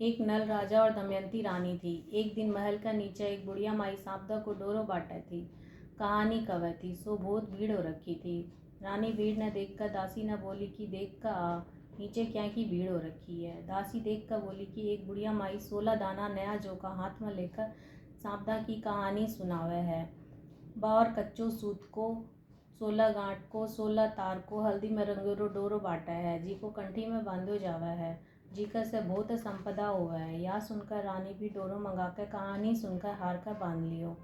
एक नल राजा और दमयंती रानी थी। एक दिन महल का नीचे एक बुढ़िया माई सांपदा को डोरो बांटे थी। कहानी कवे थी सो बहुत भीड़ हो रखी थी। रानी भीड़ न देखकर दासी न बोली कि देख का आ नीचे क्या की भीड़ हो रखी है। दासी देख कर बोली कि एक बुढ़िया माई 16 दाना नया जोका हाथ में लेकर सांपदा की कहानी सुनावे है। बाहर कच्चो सूत को 16 गांठ को 16 तार को हल्दी में रंगेरो डोरो बांटा है, जी को कंठी में बांधो जावा है, जीकर से बहुत संपदा हुआ है। यह सुनकर रानी भी डोरो मंगाकर कहानी सुनकर हार कर बांध लियो।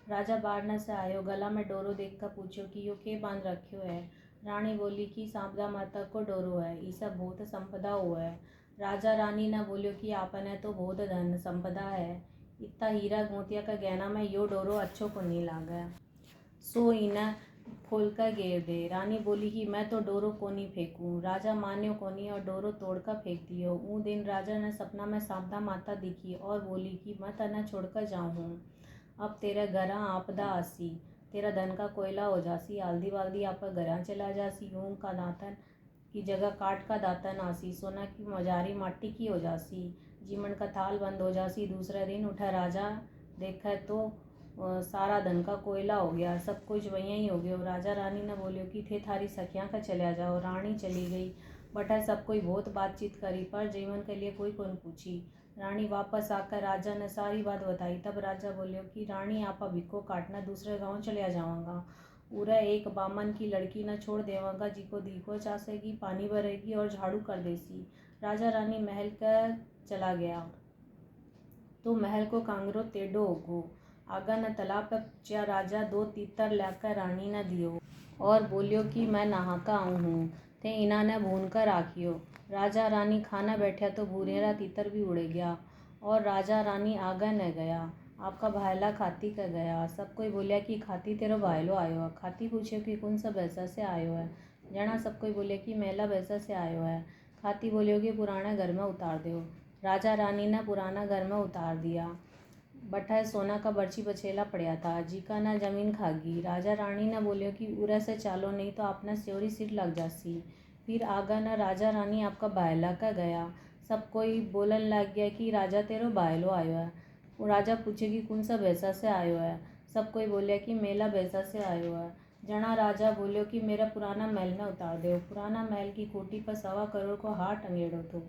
राजा बाढ़ से आयो, गला में डोरो देखकर पूछो कि यो के बांध रखियो है। रानी बोली कि सांपदा माता को डोरो है, इसे बहुत संपदा हुआ है। राजा रानी ने बोलियो कि आपने तो बहुत धन संपदा है, इतना हीरा मोतिया का गहना में यो डोरो अच्छो को नहीं लागे, सो इन्हें खोल कर घेर दे। रानी बोली कि मैं तो डोरो कोनी फेंकूं। राजा मान्यो कोनी और डोरो तोड़कर फेंक दियो। ऊ दिन राजा ने सपना में सांपदा माता दिखी और बोली कि मैं तना छोड़कर जाऊँ हूँ। अब तेरे घरा आपदा आसी, तेरा धन का कोयला हो जासी, आल्दी वाल्दी आप घरा चला जासी, यूं का दातन की जगह काठ का दातन आसी, सोना की मजारी माटी की हो जासी, जीवन का थाल बंद हो जासी। दूसरे दिन उठा राजा, देखा तो सारा धन का कोयला हो गया, सब कुछ वहीं ही हो गया। राजा रानी ने बोलियो कि थे थारी सखियाँ का चले जाओ। रानी चली गई। बटा सब कोई बहुत बातचीत करी पर जीवन के लिए कोई कौन पूछी। रानी वापस आकर राजा ने सारी बात बताई। तब राजा बोलियो कि रानी आपा भिक्को काटना दूसरे गांव चले जाऊँगा। उरे एक बामन की लड़की न छोड़ देवांगा, जिको दीखो चासेगी, पानी भरेगी और झाड़ू कर देसी। राजा रानी महल का चला गया तो महल को कांगरो टेढ़ो होगो। आगा न तालाब पर च्या राजा 2 तीतर लाकर रानी न दियो और बोलियो कि मैं नहाका आऊँ हूँ, ते इना ने भून कर राखियो। राजा रानी खाना बैठा तो भूरेरा तीतर भी उड़ गया और राजा रानी आगा न गया। आपका भायला खाती का गया। सब कोई बोलिया कि खाती तेरो भायलो आयो है। खाती पूछे कि कौन सा भैंसा से आयो है। जना सब कोई बोले कि मेला भैंसा से आयो है। खाती बोलियो कि पुराना घर में उतार दो। राजा रानी ने पुराना घर में उतार दिया। बठा सोना का बर्ची बचेला पड़ा था, जीका ना जमीन खागी। राजा रानी ने बोलियो कि उरे से चालो नहीं तो आपने स्योरी सिर लग जासी। फिर आगा ना राजा रानी आपका भायला का गया। सब कोई बोलन लग गया कि राजा तेरो भायलो आयो है। वो राजा पूछे कि कौन सा भैंसा से आयो है। सब कोई बोलिया कि मेला भैंसा से आयो है। जना राजा बोलियो कि मेरा पुराना महल न उतार दो। पुराना महल की कोठी पर 1.25 करोड़ को हार टंगेड़ो तो,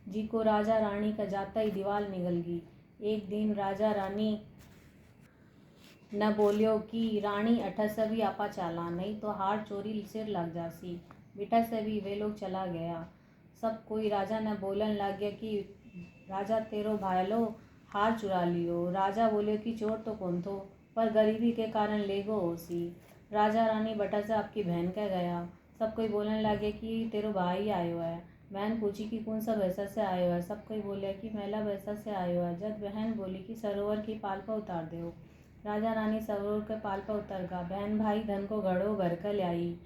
जी को राजा रानी का जाता ही दीवाल निकल गई। एक दिन राजा रानी न बोलियो कि रानी अठा से भी आपा चाला, नहीं तो हार चोरी सिर लग जासी। बेटा से भी वे लोग चला गया। सब कोई राजा ने बोलन लग गया कि राजा तेरो भायलो हार चुरा लियो। राजा बोलियो कि चोर तो कौन थो, पर गरीबी के कारण ले गो होसी। राजा रानी बटा से आपकी बहन कह गया। सब कोई बोलने लगे कि तेरो भाई आयो है। बहन पूछी कि कौन सा भैंसा से आयो है। सब कोई बोले कि मेला भैंसा से आयो है। जब बहन बोली कि सरोवर की पाल पर उतार दो। राजा रानी सरोवर के पाल पर उतर गा। बहन भाई धन को घड़ो भर कर लाई।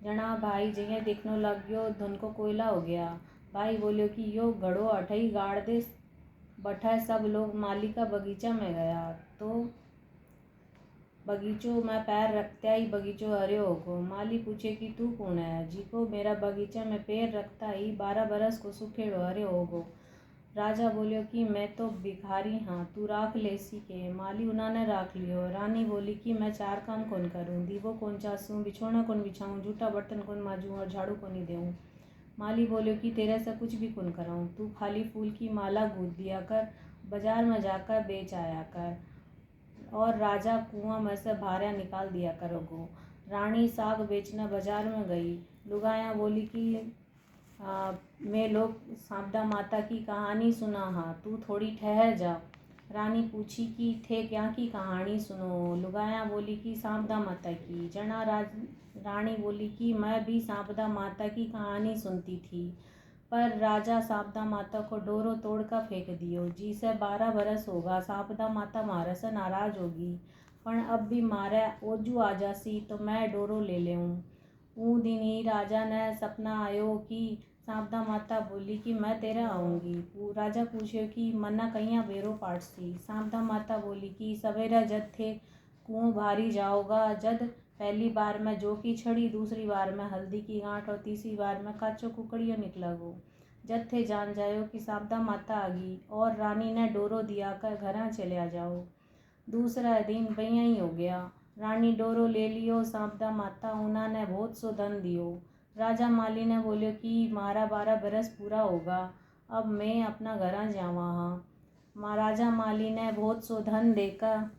जना भाई जिये दिखने लग गयो धन को कोयला हो गया। भाई बोलियो कि यो घड़ो अठई गाड़ दे। बठा सब लोग माली का बगीचा में गया तो बगीचों में पैर रखता ही बगीचों हरियो होगो। माली पूछे कि तू कौन है, जीको मेरा बगीचा में पैर रखता ही 12 बरस को सुखेड़ो हरियो होगो। राजा बोलियो कि मैं तो भिखारी हाँ, तू राख लेसी के। माली उन्होंने राख लियो। रानी बोली कि मैं 4 काम कौन करूँ, दीवो कौन चासूँ, बिछोना कौन बिछाऊँ, जूठा बर्तन कौन माजूँ और झाड़ू कौन ही देऊँ। माली बोलियो कि तेरे से कुछ भी कौन कराऊँ, तू खाली फूल की माला गूँथ दिया कर, बाजार में जाकर बेच आया कर और राजा कुआं में से भारिया निकाल दिया करोगो। रानी साग बेचने बाजार में गई। लुगाया बोली कि मैं लोग सांपदा माता की कहानी सुना हाँ, तू थोड़ी ठहर जा। रानी पूछी कि थे क्या की कहानी सुनो। लुगाया बोली कि सांपदा माता की। जना रानी बोली कि मैं भी सांपदा माता की कहानी सुनती थी, पर राजा सांपदा माता को डोरो तोड़ कर फेंक दियो। जी से 12 बरस होगा, सांपदा माता मारे से नाराज होगी, पर अब भी मारे ओजू आ जासी तो मैं डोरो ले लेऊँ। ऊ दिन ही राजा ने सपना आयो कि सांपदा माता बोली कि मैं तेरे आऊँगी। राजा पूछे कि मन्ना कहिया बेरो पाटसी। सांपदा माता बोली कि सवेरे जद थे कुओं भारी जाओगा, जद पहली बार में जो की छड़ी, दूसरी बार में हल्दी की गांठ और तीसरी बार में काचो कुकड़ियों निकला गो। जद थे जान जायो कि साबदा माता आ गई और रानी ने डोरो दिया कर घर चले आ जाओ। दूसरा दिन बइया ही हो गया। रानी डोरो ले लियो साबदा माता उन्होंने बहुत सो धन दियो। राजा माली ने बोलियो कि मारा 12 बरस पूरा होगा, अब मैं अपना घर जावा हाँ। महाराजा माली ने बहुत सो धन देकर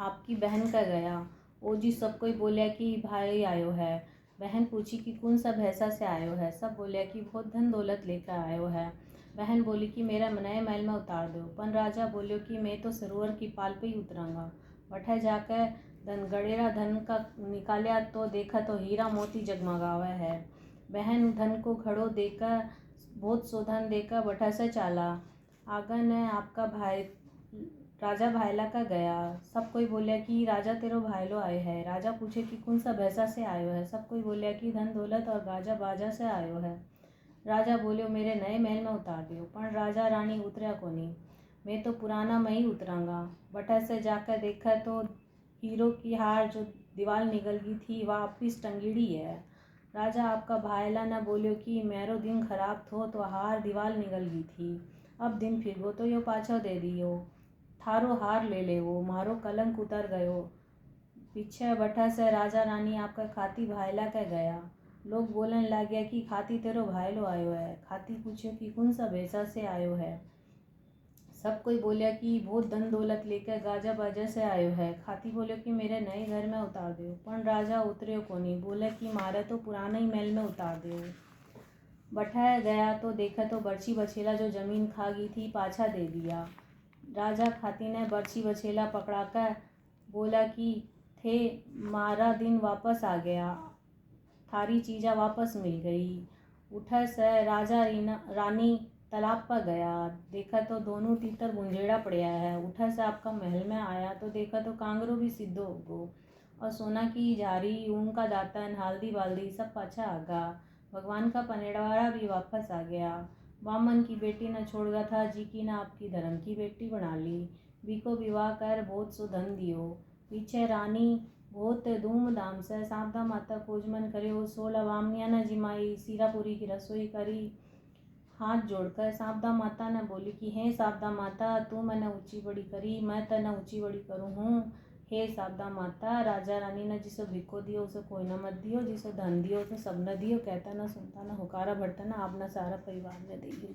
आपकी बहन का गया। ओ जी सब कोई बोलिया कि भाई आयो है। बहन पूछी कि कौन सा भैंसा से आयो है। सब बोलिया कि बहुत धन दौलत लेकर आयो है। बहन बोली कि मेरा नए महल में उतार दो। पन राजा बोलियो कि मैं तो सरोवर की पाल पे ही उतरूंगा। वठे जाकर गड़ेरा धन का निकालिया तो देखा तो हीरा मोती जगमगावे है। बहन धन को खड़ो देकर बहुत सो धन देकर वठा से चाला। आगन ने आपका भाई राजा भाईला का गया। सब कोई बोलिया कि राजा तेरो भाईलो आयो है। राजा पूछे कि कौन सा भैंसा से आयो है। सब कोई बोलिया कि धन दौलत और गाजा बाजा से आयो है। राजा बोलियो मेरे नए महल में उतार दियो। पर राजा रानी उतरया कोनी। मैं तो पुराना में ही उतरांगा। बटा से जाकर देखा तो हीरो की हार जो दीवार निकल गई थी वापिस टंगीड़ी है। राजा आपका भाईला ने बोलियो कि मेरो दिन खराब थो तो हार दीवार निकल गई थी, अब दिन फिर गो तो यो पाछो दे दियो। थारो हार ले ले वो, मारो कलंक उतर गयो। पीछे बठा से राजा रानी आपका खाती भाईला के गया। लोग बोलने लग गया कि खाती तेरो भाईलो आयो है। खाती पूछो कि कौन सा भैंसा से आयो है। सब कोई बोलिया कि बहुत धन दौलत लेकर गाजा बाजा से आयो है। खाती बोलियो कि मेरे नए घर में उतार दो। पर राजा उतरियो कोनी, बोले कि मारे तो पुराना ही महल में उतार दो। बैठाया गया तो देखा तो बर्छी बछेला जो जमीन खा गई थी पाछा दे दिया। राजा खाती ने बर्छी बछेला पकड़ाकर बोला कि थे मारा दिन वापस आ गया, थारी चीज़ा वापस मिल गई। उठा से राजा रानी तालाब पर गया। देखा तो दोनों तीतर गुंजेड़ा पड़िया है। उठा से आपका महल में आया तो देखा तो कांगरो भी सिद्धो हो गो और सोना की झारी, ऊन का दातन, हल्दी बाल्दी सब पाछा आ गया। भगवान का पनेड़वाड़ा भी वापस आ गया। बामन की बेटी ने छोड़ गया था, जी की ने आपकी धर्म की बेटी बना ली। बीको विवाह कर बहुत सो धन दियो। पीछे रानी बहुत धूमधाम से साबदा माता कोजमन करियो। 16 बामनिया ने जिमाई, सीरापुरी की रसोई करी। हाथ जोड़कर साबदा माता ने बोली कि हे साबदा माता, तू मैंने ऊंची बड़ी करी, मैं तने ऊंची बड़ी करूँ हूँ। हे साबदा माता, राजा रानी ने जिसे भिको दियो उसे कोई न मत दियो, जिसे धन दियो उसे सब न दियो, कहता न सुनता न हुकारा भरता न आपना सारा परिवार ने दियो।